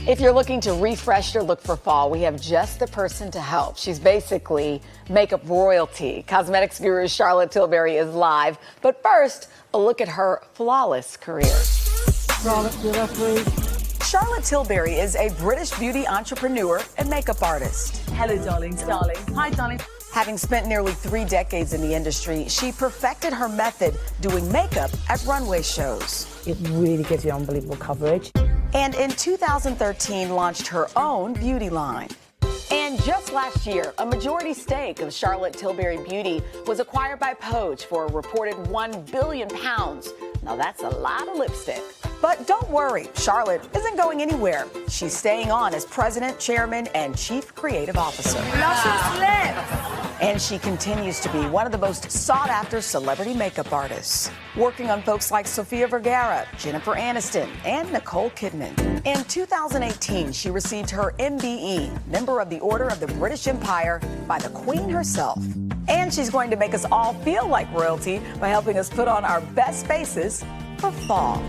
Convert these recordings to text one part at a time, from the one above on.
If you're looking to refresh your look for fall, we have just the person to help. She's basically makeup royalty. Cosmetics guru Charlotte Tilbury is live. But first, a look at her flawless career. Charlotte Tilbury is a British beauty entrepreneur and makeup artist. Hello, darlings. Hi, darling. Having spent nearly 3 decades in the industry, she perfected her method doing makeup at runway shows. It really gives you unbelievable coverage. And in 2013, launched her own beauty line. And just last year, a majority stake of Charlotte Tilbury Beauty was acquired by Poach for a reported £1 billion. Now that's a lot of lipstick. But don't worry, Charlotte isn't going anywhere. She's staying on as president, chairman, and chief creative officer. Luscious lips. And she continues to be one of the most sought-after celebrity makeup artists, working on folks like Sofia Vergara, Jennifer Aniston, and Nicole Kidman. In 2018, she received her MBE, Member of the Order of the British Empire, by the Queen herself. And she's going to make us all feel like royalty by helping us put on our best faces for fall.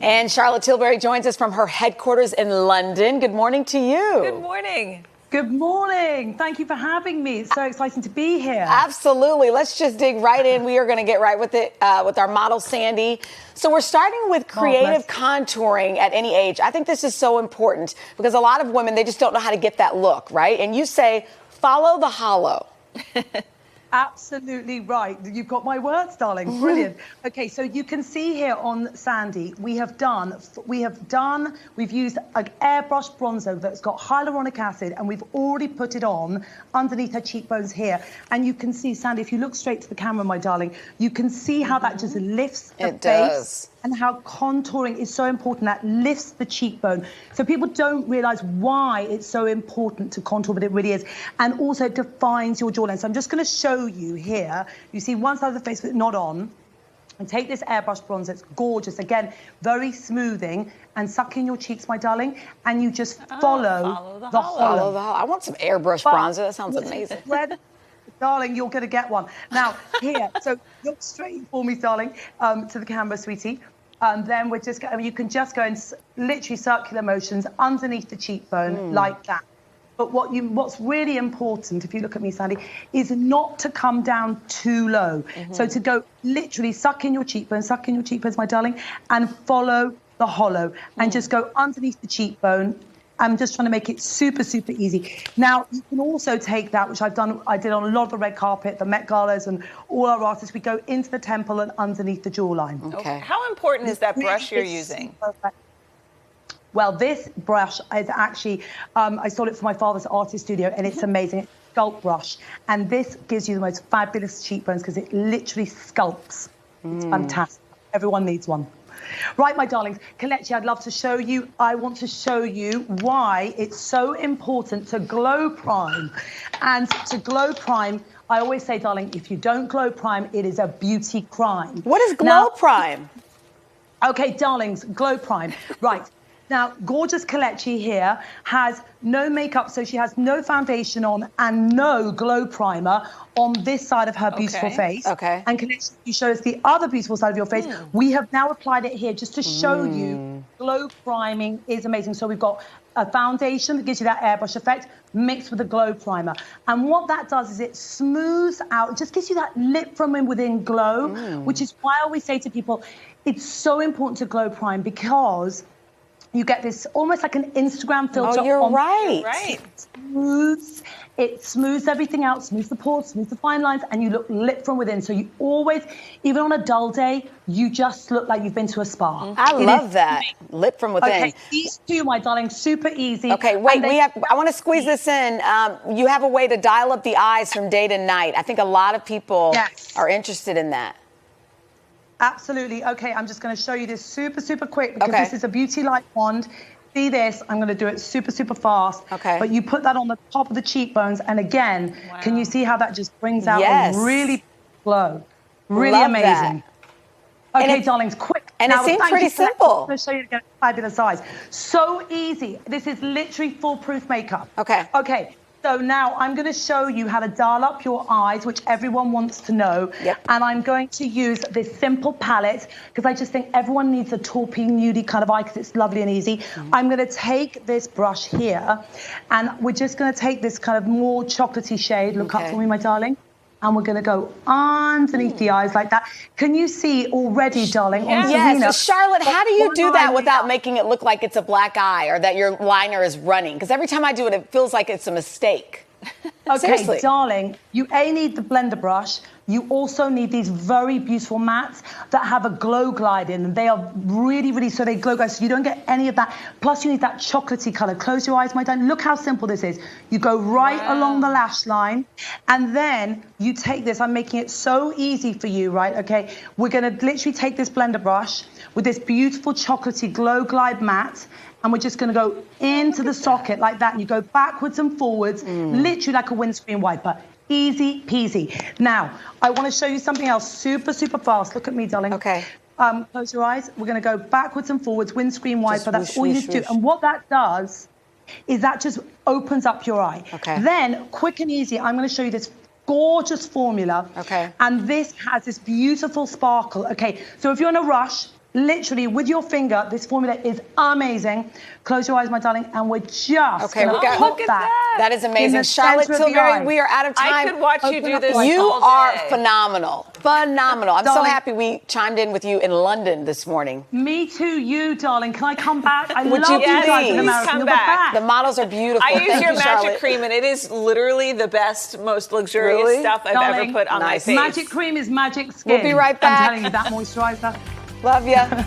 And Charlotte Tilbury joins us from her headquarters in London. Good morning to you. Good morning. Good morning. Thank you for having me. It's so exciting to be here. Absolutely. Let's just dig right in. We are going to get right with it with our model, Sandy. So we're starting with creative contouring at any age. I think this is so important because a lot of women, they just don't know how to get that look, right? And you say, follow the hollow. Absolutely right. You've got my words, darling. Brilliant. Okay, so you can see here on Sandy, we've used an airbrush bronzer that's got hyaluronic acid, and we've already put it on underneath her cheekbones here. And you can see, Sandy, if you look straight to the camera, my darling, you can see how that just lifts the face. Does. And how contouring is so important. That lifts the cheekbone. So people don't realize why it's so important to contour, but it really is. And also it defines your jawline. So I'm just going to show you here. You see one side of the face with it not on. And take this airbrush bronzer. It's gorgeous. Again, very smoothing. And suck in your cheeks, my darling. And you just follow the hollow. I want some airbrush bronzer. That sounds amazing. Darling, you're going to get one. Now, here, so look straight for me, darling, to the camera, sweetie. And then we're just you can just go in literally circular motions underneath the cheekbone like that. But what's really important, if you look at me, Sandy, is not to come down too low. So to go literally suck in your cheekbones, my darling, and follow the hollow and just go underneath the cheekbone. I'm just trying to make it super, super easy. Now, you can also take that, which I did on a lot of the red carpet, the Met Galas, and all our artists. We go into the temple and underneath the jawline. Okay. How important is that brush you're using? Well, this brush is actually, I stole it from my father's artist studio, and it's amazing. It's a sculpt brush. And this gives you the most fabulous cheekbones because it literally sculpts. It's fantastic. Everyone needs one. Right, my darlings, Kelechi, I'd love to show you. I want to show you why it's so important to glow prime. And to glow prime, I always say, darling, if you don't glow prime, it is a beauty crime. What is glow prime? Okay, darlings, glow prime. Right. Now, gorgeous Kelechi here has no makeup, so she has no foundation on and no glow primer on this side of her beautiful face. Okay. And Kelechi, you show us the other beautiful side of your face. We have now applied it here just to show you glow priming is amazing. So we've got a foundation that gives you that airbrush effect mixed with a glow primer. And what that does is it smooths out, it just gives you that lip from within glow, which is why I always say to people, it's so important to glow prime because you get this almost like an Instagram filter. Oh, you're right. It smooths everything out, smooths the pores, smooths the fine lines, and you look lit from within. So you always, even on a dull day, you just look like you've been to a spa. I love that. Lit from within. Okay, these two, my darling, super easy. Okay, wait, I want to squeeze this in. You have a way to dial up the eyes from day to night. I think a lot of people are interested in that. Absolutely. Okay, I'm just going to show you this super, super quick because this is a beauty light wand. See this? I'm going to do it super, super fast. Okay. But you put that on the top of the cheekbones, and again, can you see how that just brings out a really glow? Really amazing. Okay, darlings, quick. And it seems pretty simple. I'm going to show you again fabulous eyes. So easy. This is literally foolproof makeup. Okay. Okay. So now I'm going to show you how to dial up your eyes, which everyone wants to know. Yep. And I'm going to use this simple palette because I just think everyone needs a taupey, nudie kind of eye because it's lovely and easy. I'm going to take this brush here and we're just going to take this kind of more chocolatey shade. Look up for me, my darling. And we're going to go underneath the eyes like that. Can you see already, darling? On Serena, Yes, Charlotte, how do you do that without up. making it look like it's a black eye or that your liner is running? Because every time I do it, it feels like it's a mistake. Okay, Seriously. darling, you need the blender brush. You also need these very beautiful mattes that have a glow glide in. They are really, really, so they glow glide, so you don't get any of that. Plus, you need that chocolatey color. Close your eyes, my darling. Look how simple this is. You go right along the lash line, and then you take this. I'm making it so easy for you, right? Okay, we're gonna literally take this blender brush with this beautiful chocolatey glow glide matte, and we're just going to go into the socket like that. And you go backwards and forwards, literally like a windscreen wiper. Easy peasy. Now, I want to show you something else super, super fast. Look at me, darling. Okay. Close your eyes. We're going to go backwards and forwards, windscreen wiper. That's whoosh, all you whoosh, need to do. whoosh. And what that does is that just opens up your eye. Okay. Then, quick and easy, I'm going to show you this gorgeous formula. Okay. And this has this beautiful sparkle. Okay, so if you're in a rush, literally with your finger, this formula is amazing. Close your eyes, my darling, and we're just Okay, we got pop look at that. That is in amazing. the Charlotte center of the Tilbury, eye. we are out of time. I could watch you Open do up this the- You all are day. phenomenal. Phenomenal. I'm so Darling. happy we chimed in with you in London this morning. Me too, you, darling. Can I come back? I Would love you you guys please? in America. Come You'll back. The models are beautiful. I use Thank your you, magic Charlotte. cream, and it is literally the best, most luxurious Really? stuff I've ever Darling, put on nice. my face. Magic cream is magic skin. We'll be right back. I'm telling you, that moisturizer. Love ya.